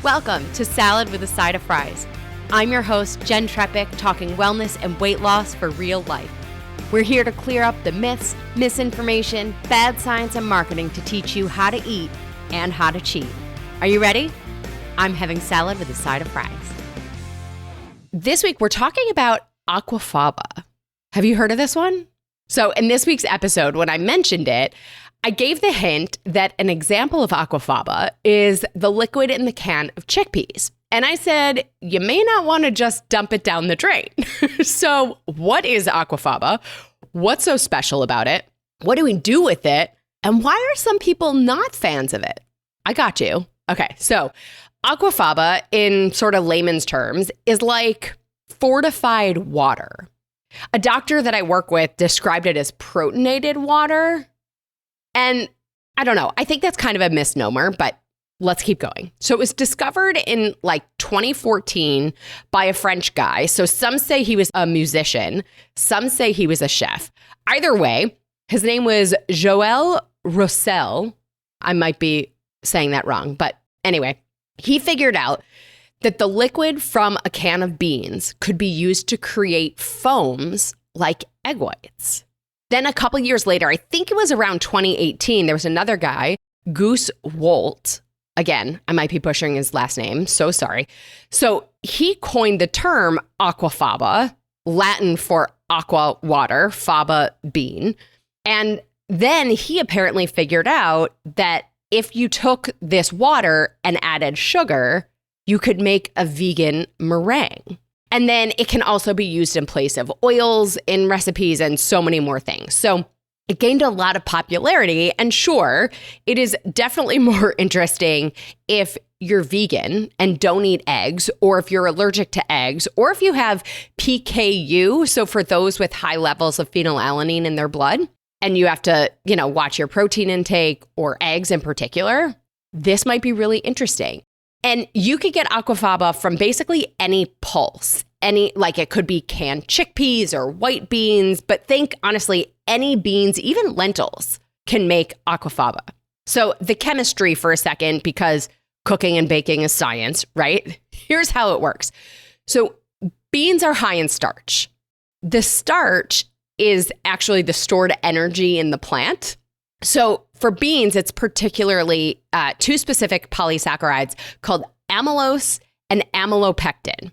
Welcome to Salad with a Side of Fries. I'm your host, Jen Trepic, talking wellness and weight loss for real life. We're here to clear up the myths, misinformation, bad science, and marketing to teach you how to eat and how to cheat. Are you ready? I'm having salad with a side of fries. This week, we're talking about Aquafaba. Have you heard of this one? So in this week's episode, when I mentioned it, I gave the hint that an example of Aquafaba is the liquid in the can of chickpeas. And I said, you may not want to just dump it down the drain. So what is Aquafaba? What's so special about it? What do we do with it? And why are some people not fans of it? I got you. Okay, so Aquafaba, in sort of layman's terms, is like fortified water. A doctor that I work with described it as proteinated water. And I don't know, I think that's kind of a misnomer, but let's keep going. So it was discovered in like 2014 by a French guy. So some say he was a musician, some say he was a chef. Either way, his name was Joël Roussel. I might be saying that wrong, but anyway, he figured out that the liquid from a can of beans could be used to create foams like egg whites. Then a couple years later, I think it was around 2018, there was another guy, Goose Wolt. Again, I might be butchering his last name, so sorry. So he coined the term Aquafaba, Latin for aqua, water, faba, bean. And then he apparently figured out that if you took this water and added sugar, you could make a vegan meringue. And then it can also be used in place of oils in recipes and so many more things. So it gained a lot of popularity. And sure, it is definitely more interesting if you're vegan and don't eat eggs, or if you're allergic to eggs, or if you have PKU. So for those with high levels of phenylalanine in their blood, and you have to, watch your protein intake or eggs in particular, this might be really interesting. And you could get Aquafaba from basically any pulse, it could be canned chickpeas or white beans, but think honestly, any beans, even lentils can make Aquafaba. So the chemistry for a second, because cooking and baking is science, right? Here's how it works. So beans are high in starch. The starch is actually the stored energy in the plant. So for beans, it's particularly two specific polysaccharides called amylose and amylopectin.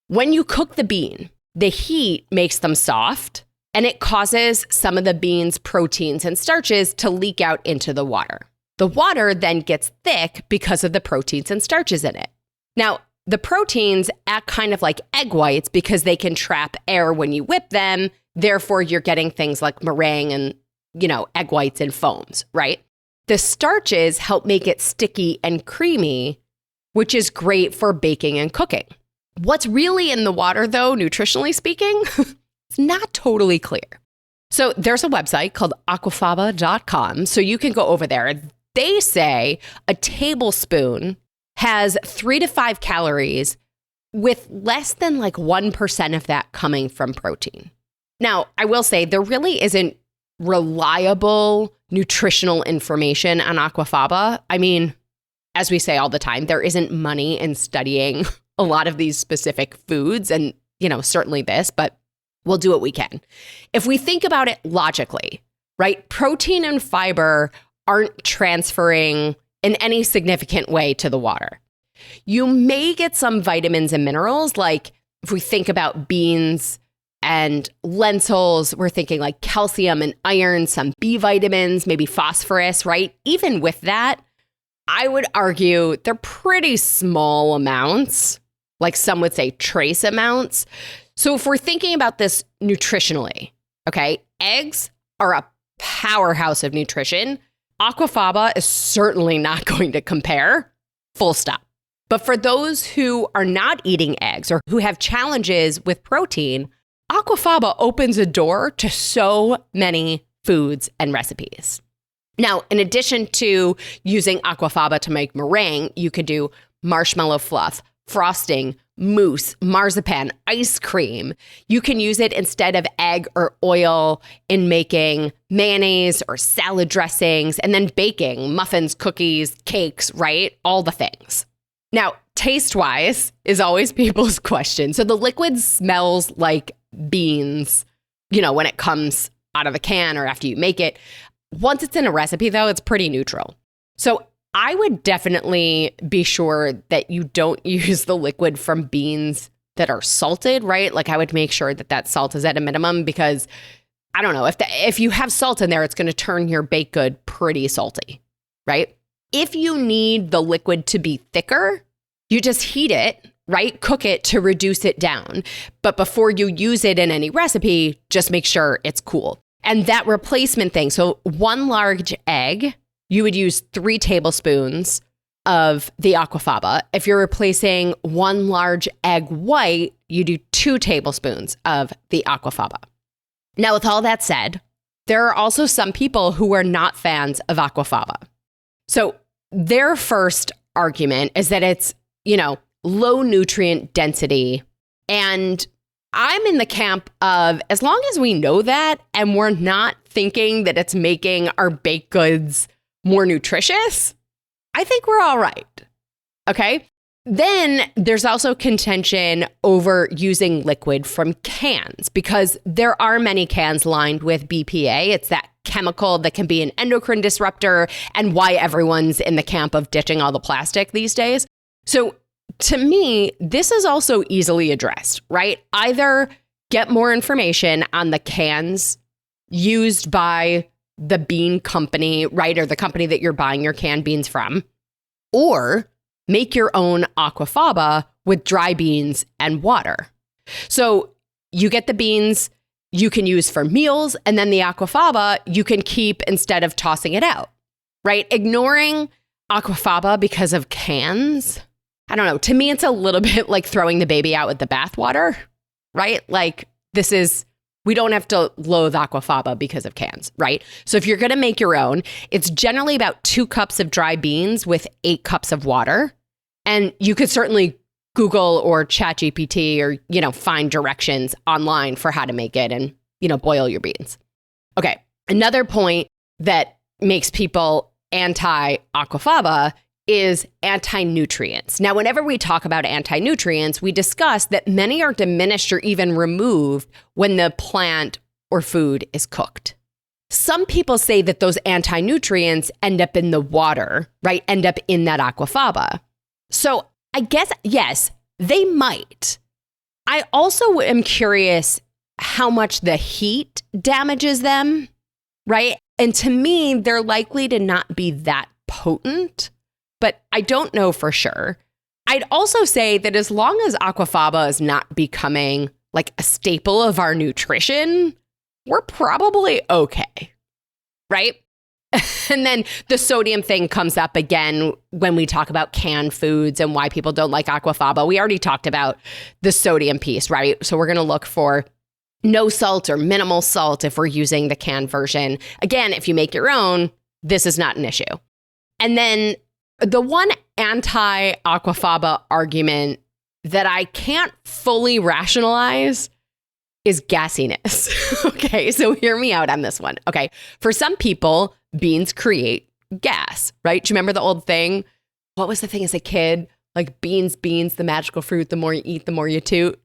When you cook the bean, the heat makes them soft, and it causes some of the bean's proteins and starches to leak out into the water. The water then gets thick because of the proteins and starches in it. Now, the proteins act kind of like egg whites because they can trap air when you whip them. Therefore, you're getting things like meringue and egg whites and foams, right? The starches help make it sticky and creamy, which is great for baking and cooking. What's really in the water, though, nutritionally speaking, it's not totally clear. So there's a website called aquafaba.com, so you can go over there. They say a tablespoon has 3 to 5 calories, with less than 1% of that coming from protein. Now, I will say there really isn't reliable nutritional information on Aquafaba. I mean, as we say all the time, there isn't money in studying a lot of these specific foods and, certainly this, but we'll do what we can. If we think about it logically, right? Protein and fiber aren't transferring in any significant way to the water. You may get some vitamins and minerals, like if we think about beans and lentils, we're thinking like calcium and iron, some B vitamins, maybe phosphorus, right? Even with that, I would argue they're pretty small amounts, like some would say trace amounts. So if we're thinking about this nutritionally, okay, eggs are a powerhouse of nutrition. Aquafaba is certainly not going to compare, full stop. But for those who are not eating eggs or who have challenges with protein, Aquafaba opens a door to so many foods and recipes. Now, in addition to using Aquafaba to make meringue, you could do marshmallow fluff, frosting, mousse, marzipan, ice cream. You can use it instead of egg or oil in making mayonnaise or salad dressings, and then baking muffins, cookies, cakes, right? All the things. Now, taste-wise is always people's question. So the liquid smells like beans, when it comes out of the can or after you make it. Once it's in a recipe, though, it's pretty neutral. So I would definitely be sure that you don't use the liquid from beans that are salted, right? Like I would make sure that salt is at a minimum because, I don't know, if you have salt in there, it's going to turn your baked good pretty salty, right? If you need the liquid to be thicker, you just heat it, right? Cook it to reduce it down. But before you use it in any recipe, just make sure it's cool. And that replacement thing, so 1 large egg, you would use 3 tablespoons of the Aquafaba. If you're replacing 1 large egg white, you do 2 tablespoons of the Aquafaba. Now, with all that said, there are also some people who are not fans of Aquafaba. So their first argument is that it's, low nutrient density. And I'm in the camp of, as long as we know that and we're not thinking that it's making our baked goods more nutritious, I think we're all right. Okay. Then there's also contention over using liquid from cans because there are many cans lined with BPA. It's that chemical that can be an endocrine disruptor and why everyone's in the camp of ditching all the plastic these days. So to me, this is also easily addressed, right? Either get more information on the cans used by the bean company, right? Or the company that you're buying your canned beans from, or make your own Aquafaba with dry beans and water. So you get the beans you can use for meals, and then the Aquafaba you can keep instead of tossing it out, right? Ignoring Aquafaba because of cans, I don't know. To me, it's a little bit like throwing the baby out with the bathwater, right? Like we don't have to loathe Aquafaba because of cans, right? So if you're going to make your own, it's generally about 2 cups of dry beans with 8 cups of water. And you could certainly Google or ChatGPT or, find directions online for how to make it and, boil your beans. Okay. Another point that makes people anti-Aquafaba is anti-nutrients. Now, whenever we talk about anti-nutrients, we discuss that many are diminished or even removed when the plant or food is cooked. Some people say that those anti-nutrients end up in the water, right? End up in that Aquafaba. So I guess, yes, they might. I also am curious how much the heat damages them, right? And to me, they're likely to not be that potent, but I don't know for sure. I'd also say that as long as Aquafaba is not becoming like a staple of our nutrition, we're probably okay, right? And then the sodium thing comes up again when we talk about canned foods and why people don't like Aquafaba. We already talked about the sodium piece, right? So we're going to look for no salt or minimal salt if we're using the canned version. Again, if you make your own, this is not an issue. And then the one anti-Aquafaba argument that I can't fully rationalize is gassiness. Okay, so hear me out on this one. Okay, for some people, beans create gas, right? Do you remember the old thing? What was the thing as a kid? Like beans, the magical fruit, the more you eat, the more you toot,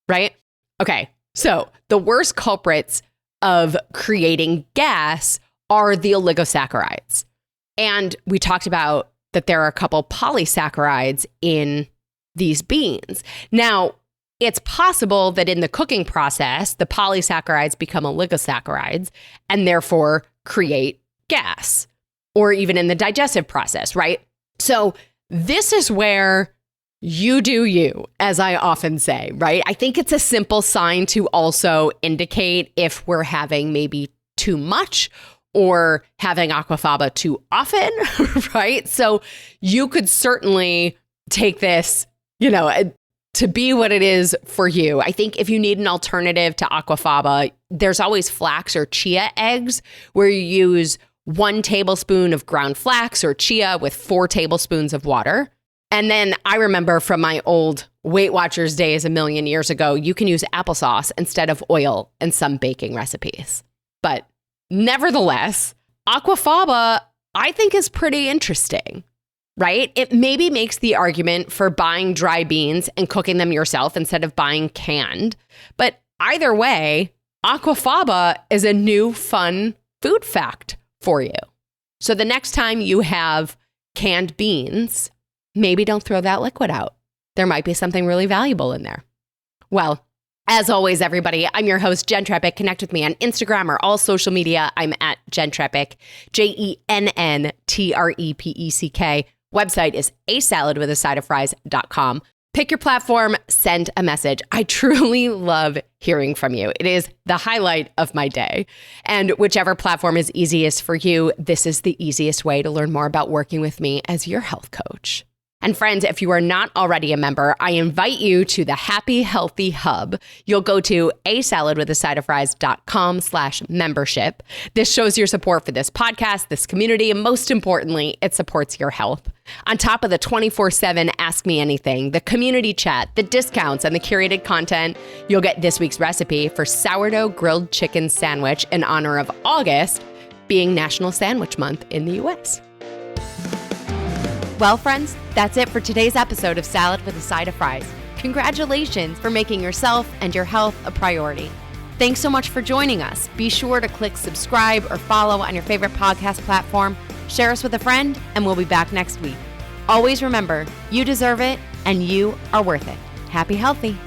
right? Okay, so the worst culprits of creating gas are the oligosaccharides. And we talked about that there are a couple polysaccharides in these beans. Now, it's possible that in the cooking process, the polysaccharides become oligosaccharides and therefore create gas, or even in the digestive process, right? So this is where you do you, as I often say, right? I think it's a simple sign to also indicate if we're having maybe too much or having Aquafaba too often, right? So you could certainly take this, to be what it is for you. I think if you need an alternative to Aquafaba, there's always flax or chia eggs where you use 1 tablespoon of ground flax or chia with 4 tablespoons of water. And then I remember from my old Weight Watchers days a million years ago, you can use applesauce instead of oil in some baking recipes. But nevertheless, Aquafaba, I think, is pretty interesting. right? It maybe makes the argument for buying dry beans and cooking them yourself instead of buying canned. But either way, Aquafaba is a new fun food fact for you. So the next time you have canned beans, maybe don't throw that liquid out. There might be something really valuable in there. Well, as always, everybody, I'm your host, Jen Trepeck. Connect with me on Instagram or all social media. I'm at Jen Trepeck, JENNTREPECK. Website is asaladwithasideoffries.com. Pick your platform, send a message. I truly love hearing from you. It is the highlight of my day. And whichever platform is easiest for you, this is the easiest way to learn more about working with me as your health coach. And friends, if you are not already a member, I invite you to the Happy Healthy Hub. You'll go to asaladwithasideoffries.com/membership. This shows your support for this podcast, this community, and most importantly, it supports your health. On top of the 24/7 Ask Me Anything, the community chat, the discounts, and the curated content, you'll get this week's recipe for sourdough grilled chicken sandwich in honor of August being National Sandwich Month in the US. Well, friends, that's it for today's episode of Salad with a Side of Fries. Congratulations for making yourself and your health a priority. Thanks so much for joining us. Be sure to click subscribe or follow on your favorite podcast platform. Share us with a friend, and we'll be back next week. Always remember, you deserve it, and you are worth it. Happy healthy.